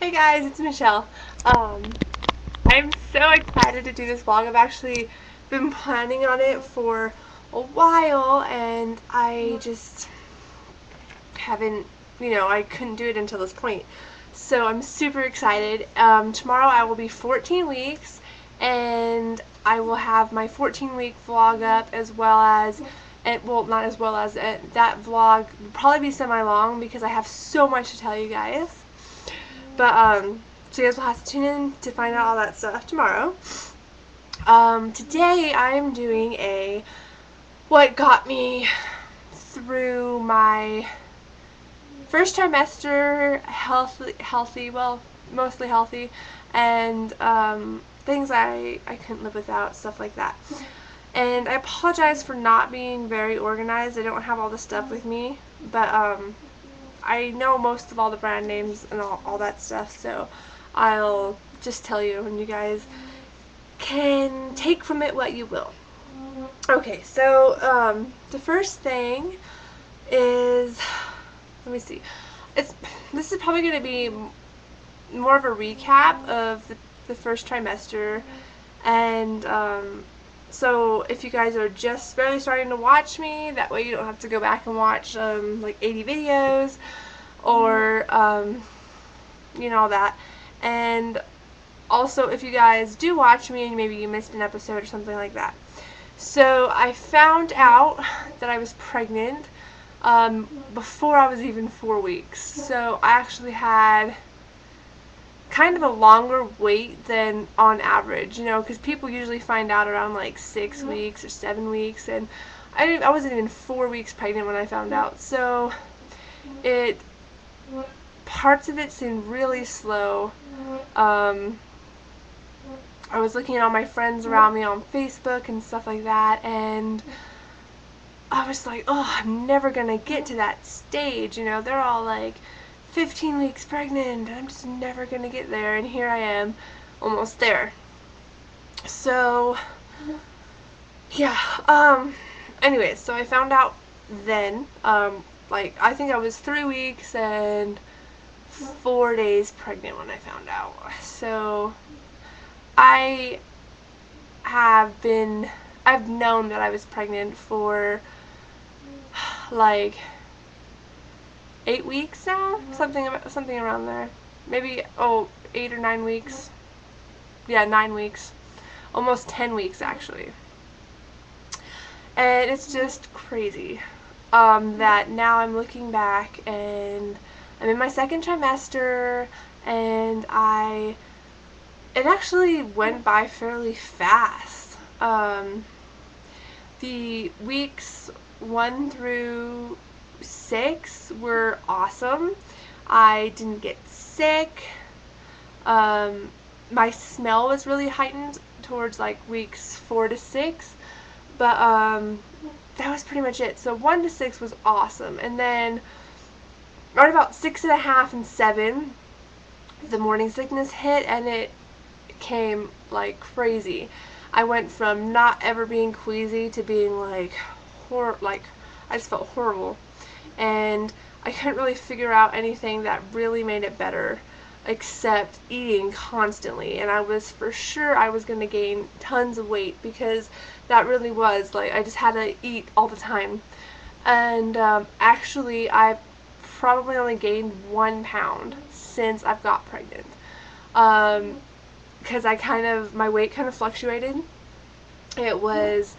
Hey guys, it's Michelle. I'm so excited to do this vlog. I've actually been planning on it for a while and I just haven't, I couldn't do it until this point. So I'm super excited. Tomorrow I will be 14 weeks and I will have my 14-week vlog up as well as, well, not as well as, that vlog will probably be semi-long because I have so much to tell you guys. But, so you guys will have to tune in to find out all that stuff tomorrow. Today I am doing what got me through my first trimester healthy, well, mostly healthy, and, things I couldn't live without, stuff like that. And I apologize for not being very organized. I don't have all the stuff with me, but, I know most of all the brand names and all that stuff, so I'll just tell you and you guys can take from it what you will. Okay, so the first thing is, let me see, this is probably going to be more of a recap of the first trimester, and so if you guys are just barely starting to watch me, that way you don't have to go back and watch like 80 videos or all that. And also if you guys do watch me and maybe you missed an episode or something like that. So I found out that I was pregnant before I was even 4 weeks. So I actually had kind of a longer wait than on average, because people usually find out around like 6 weeks or 7 weeks, and I wasn't even 4 weeks pregnant when I found out. So parts of it seemed really slow. I was looking at all my friends around me on Facebook and stuff like that, and I was like, oh, I'm never gonna get to that stage. They're all like 15 weeks pregnant, and I'm just never gonna get there, and here I am, almost there. So, yeah, anyways, so I found out then, like, I think I was 3 weeks and 4 days pregnant when I found out. So, I've known that I was pregnant for, like, 8 weeks now, something around there. Maybe 8 or 9 weeks. Yeah, 9 weeks, almost 10 weeks actually. And it's just crazy that now I'm looking back and I'm in my second trimester, and it actually went by fairly fast. The weeks 1 through 6 were awesome. I didn't get sick. My smell was really heightened towards like weeks 4 to 6, but that was pretty much it. So 1 to 6 was awesome, and then right about 6.5 and 7, the morning sickness hit, and it came like crazy. I went from not ever being queasy to being like I just felt horrible, and I couldn't really figure out anything that really made it better except eating constantly, and I was for sure I was going to gain tons of weight because that really was like I just had to eat all the time. And actually I probably only gained 1 pound since I've got pregnant, because my weight kind of fluctuated. It was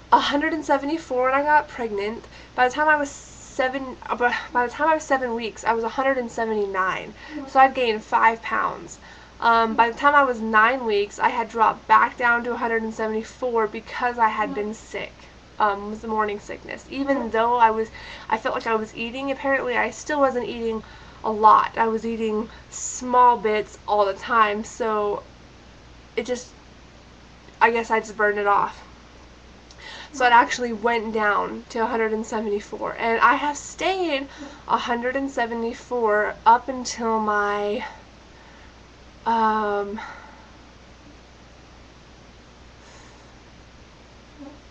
174 when I got pregnant. By the time I was 7 weeks, I was 179. So I'd gained 5 pounds. By the time I was 9 weeks, I had dropped back down to 174 because I had been sick. It was the morning sickness. Even though I felt like I was eating, apparently I still wasn't eating a lot. I was eating small bits all the time, so I guess I just burned it off. So it actually went down to 174, and I have stayed 174 up until my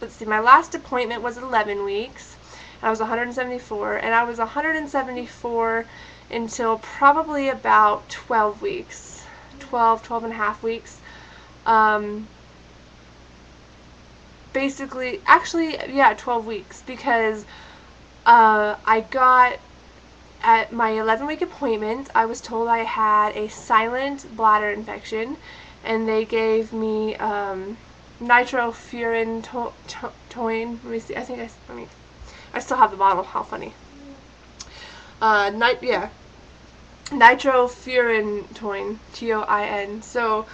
let's see, my last appointment was 11 weeks, and I was 174, and I was 174 until probably about 12 weeks, 12 and a half weeks. Um, Basically, actually, yeah, 12 weeks, because I got, at my 11-week appointment, I was told I had a silent bladder infection, and they gave me nitrofurantoin. Let me see. I still have the bottle. How funny. Yeah, nitrofurantoin, TOIN. So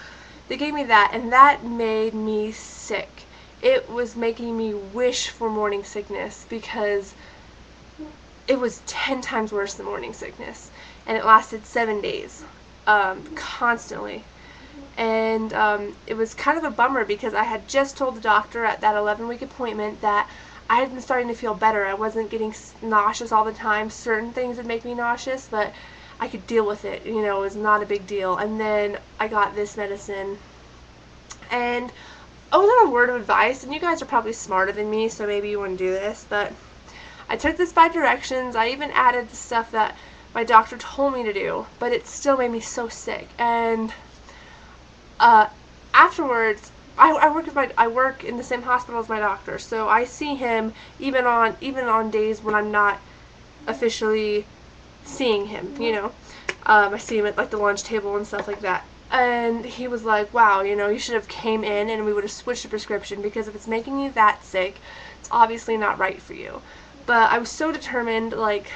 they gave me that, and that made me sick. It was making me wish for morning sickness, because it was 10 times worse than morning sickness, and it lasted 7 days, constantly. And it was kind of a bummer, because I had just told the doctor at that 11-week appointment that I had been starting to feel better. I wasn't getting nauseous all the time. Certain things would make me nauseous, but I could deal with it. You know, it was not a big deal. And then I got this medicine, and I was on a word of advice, and you guys are probably smarter than me, so maybe you wouldn't do this, but I took this by directions. I even added the stuff that my doctor told me to do, but it still made me so sick. And afterwards, I work in the same hospital as my doctor, so I see him even on days when I'm not officially seeing him. You know, I see him at like the lunch table and stuff like that. And he was like, "Wow, you know, you should have came in and we would have switched the prescription, because if it's making you that sick, it's obviously not right for you." But I was so determined, like,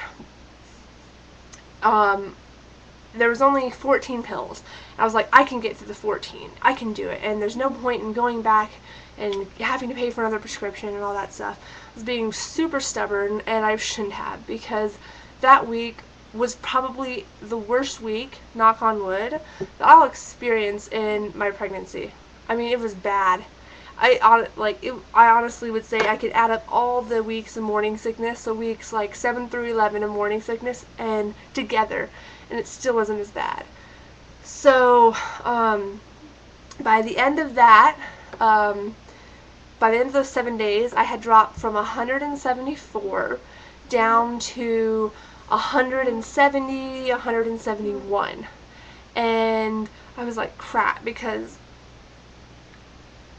there was only 14 pills. I was like, I can get through the 14. I can do it. And there's no point in going back and having to pay for another prescription and all that stuff. I was being super stubborn, and I shouldn't have, because that week was probably the worst week, knock on wood, that I'll experience in my pregnancy. I mean, it was bad. I honestly would say I could add up all the weeks of morning sickness, so weeks like 7 through 11 of morning sickness, and together, and it still wasn't as bad. So by the end of that, by the end of those 7 days, I had dropped from 174 down to 170, 171, and I was like, crap, because,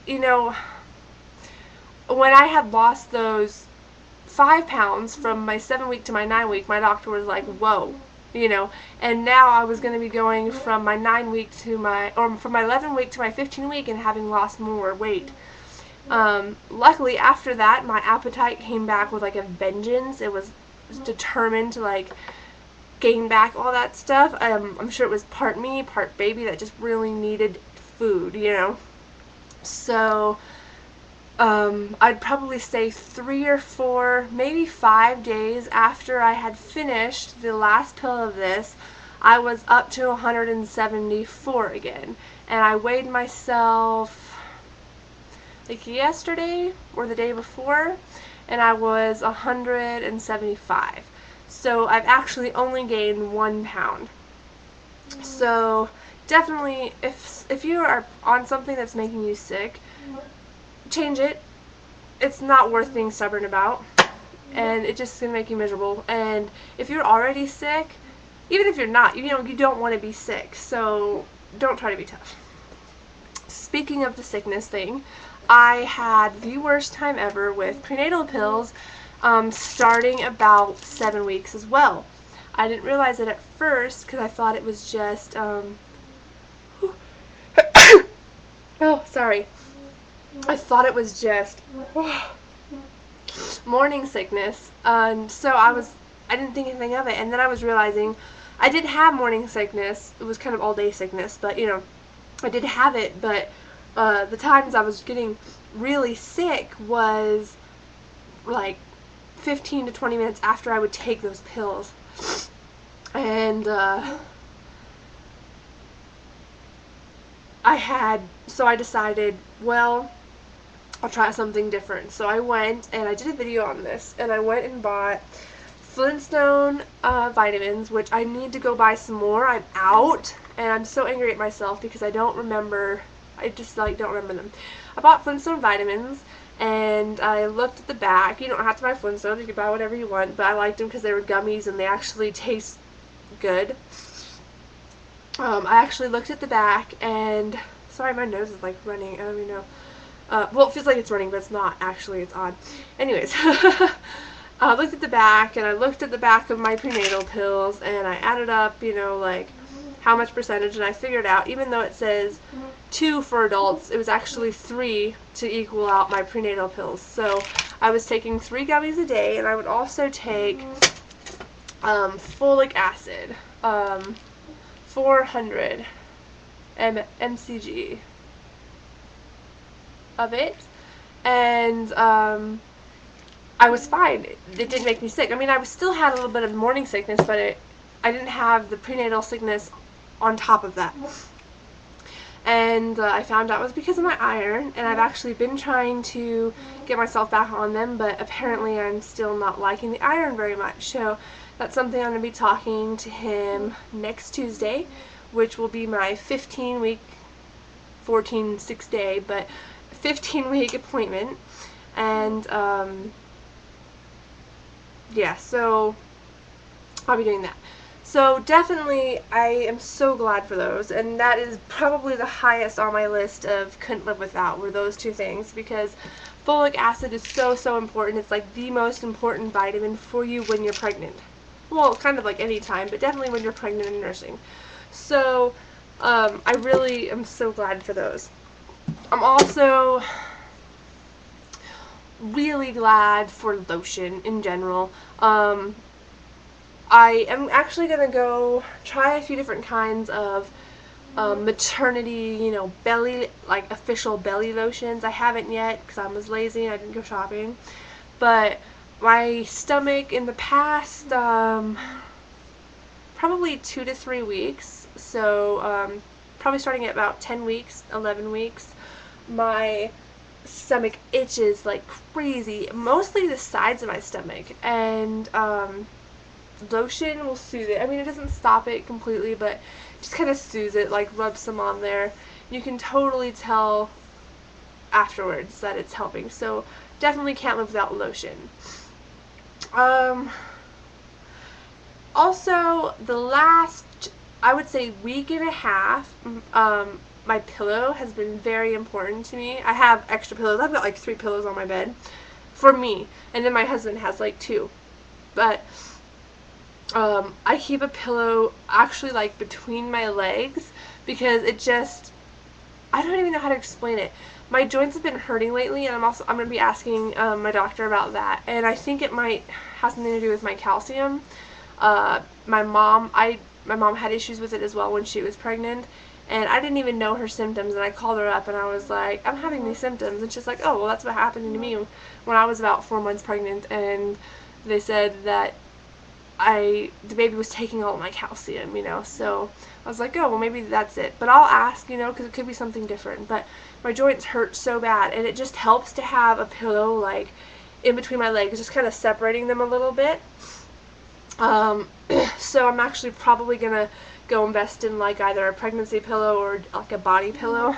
you know, when I had lost those 5 pounds from my 7-week to my 9-week, my doctor was like, whoa, you know, and now I was going to be going from my 9-week to from my 11-week to my 15-week and having lost more weight. Luckily, after that, my appetite came back with like a vengeance. It was determined to like gain back all that stuff. I'm sure it was part me, part baby that just really needed food, you know. So I'd probably say 3 or 4, maybe 5 days after I had finished the last pill of this, I was up to 174 again. And I weighed myself like yesterday or the day before, and I was 175. So I've actually only gained 1 pound. So definitely, if you are on something that's making you sick, change it. It's not worth being stubborn about, and it's just gonna make you miserable. And if you're already sick, even if you're not, you know, you don't want to be sick, so don't try to be tough. Speaking of the sickness thing, I had the worst time ever with prenatal pills, starting about 7 weeks as well. I didn't realize it at first, because I thought it was just oh, sorry. I thought it was just morning sickness, and so I didn't think anything of it, and then I was realizing I did have morning sickness. It was kind of all-day sickness, but, you know, I did have it, but the times I was getting really sick was like 15 to 20 minutes after I would take those pills, and so I decided, well, I'll try something different. So I went and I did a video on this, and I went and bought Flintstone vitamins, which I need to go buy some more. I'm out, and I'm so angry at myself because I don't remember. I just like don't remember them. I bought Flintstone vitamins, and I looked at the back. You don't have to buy Flintstones. You can buy whatever you want, but I liked them because they were gummies and they actually taste good. I actually looked at the back, and sorry, my nose is like running. I don't even know. Well, it feels like it's running, but it's not. Actually, it's odd. Anyways, I looked at the back, and I looked at the back of my prenatal pills, and I added up, you know, like how much percentage, and I figured out, even though it says 2 for adults, it was actually 3 to equal out my prenatal pills. So I was taking 3 gummies a day, and I would also take folic acid, 400 mcg of it, and I was fine. It didn't make me sick. I mean, I still had a little bit of morning sickness, but I didn't have the prenatal sickness on top of that. And I found out it was because of my iron, and I've actually been trying to get myself back on them, but apparently I'm still not liking the iron very much. So that's something I'm going to be talking to him next Tuesday, which will be my 15-week, 6-day, but 15-week appointment. And yeah, so I'll be doing that. So definitely, I am so glad for those, and that is probably the highest on my list of couldn't live without, were those 2 things, because folic acid is so important. It's like the most important vitamin for you when you're pregnant. Well, kind of like any time, but definitely when you're pregnant and nursing. So I really am so glad for those. I'm also really glad for lotion in general. I am actually going to go try a few different kinds of maternity, you know, belly, like official belly lotions. I haven't yet because I was lazy and I didn't go shopping. But my stomach in the past probably 2 to 3 weeks, so probably starting at about 10 weeks, 11 weeks, my stomach itches like crazy, mostly the sides of my stomach, and lotion will soothe it. I mean, it doesn't stop it completely, but just kind of soothes it, like rub some on there. You can totally tell afterwards that it's helping, so definitely can't live without lotion. Also, the last, I would say, week and a half, my pillow has been very important to me. I have extra pillows. I've got like 3 pillows on my bed for me, and then my husband has like 2. But I keep a pillow actually like between my legs, because it just, I don't even know how to explain it. My joints have been hurting lately, and I'm going to be asking my doctor about that, and I think it might have something to do with my calcium. My mom had issues with it as well when she was pregnant, and I didn't even know her symptoms, and I called her up and I was like, I'm having these symptoms, and she's like, oh, well, that's what happened to me when I was about 4 months pregnant, and they said that the baby was taking all of my calcium, you know, so I was like, oh, well, maybe that's it, but I'll ask, you know, because it could be something different. But my joints hurt so bad, and it just helps to have a pillow, like, in between my legs, just kind of separating them a little bit. So I'm actually probably gonna go invest in, like, either a pregnancy pillow or, like, a body pillow,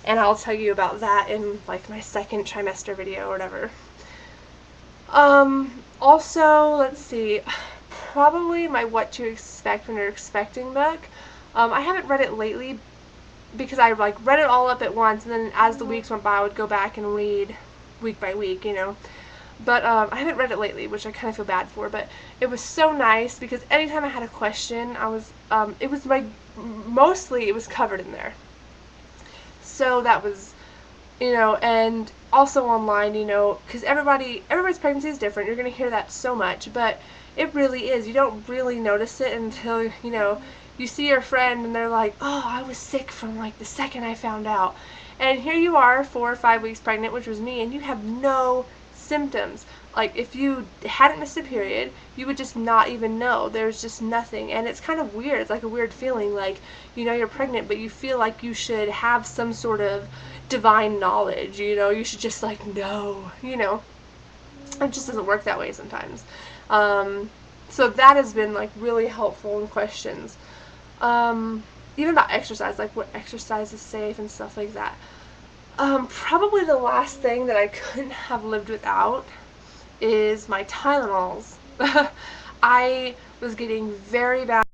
and I'll tell you about that in, like, my 2nd trimester video or whatever. Also, let's see, probably my What to Expect When You're Expecting book. I haven't read it lately because I like read it all up at once, and then as the weeks went by I would go back and read week by week, you know. But I haven't read it lately, which I kind of feel bad for, but it was so nice because anytime I had a question, mostly it was covered in there. So that was, you know, and also online, you know, because everybody's pregnancy is different. You're going to hear that so much, but it really is. You don't really notice it until, you know, you see your friend and they're like, oh, I was sick from like the second I found out. And here you are, 4 or 5 weeks pregnant, which was me, and you have no symptoms. Like, if you hadn't missed a period, you would just not even know. There's just nothing. And it's kind of weird. It's like a weird feeling. Like, you know you're pregnant, but you feel like you should have some sort of divine knowledge, you know? You should just, like, know, you know? It just doesn't work that way sometimes. So that has been, like, really helpful in questions. Even about exercise, like what exercise is safe and stuff like that. Probably the last thing that I couldn't have lived without is my Tylenols. I was getting very bad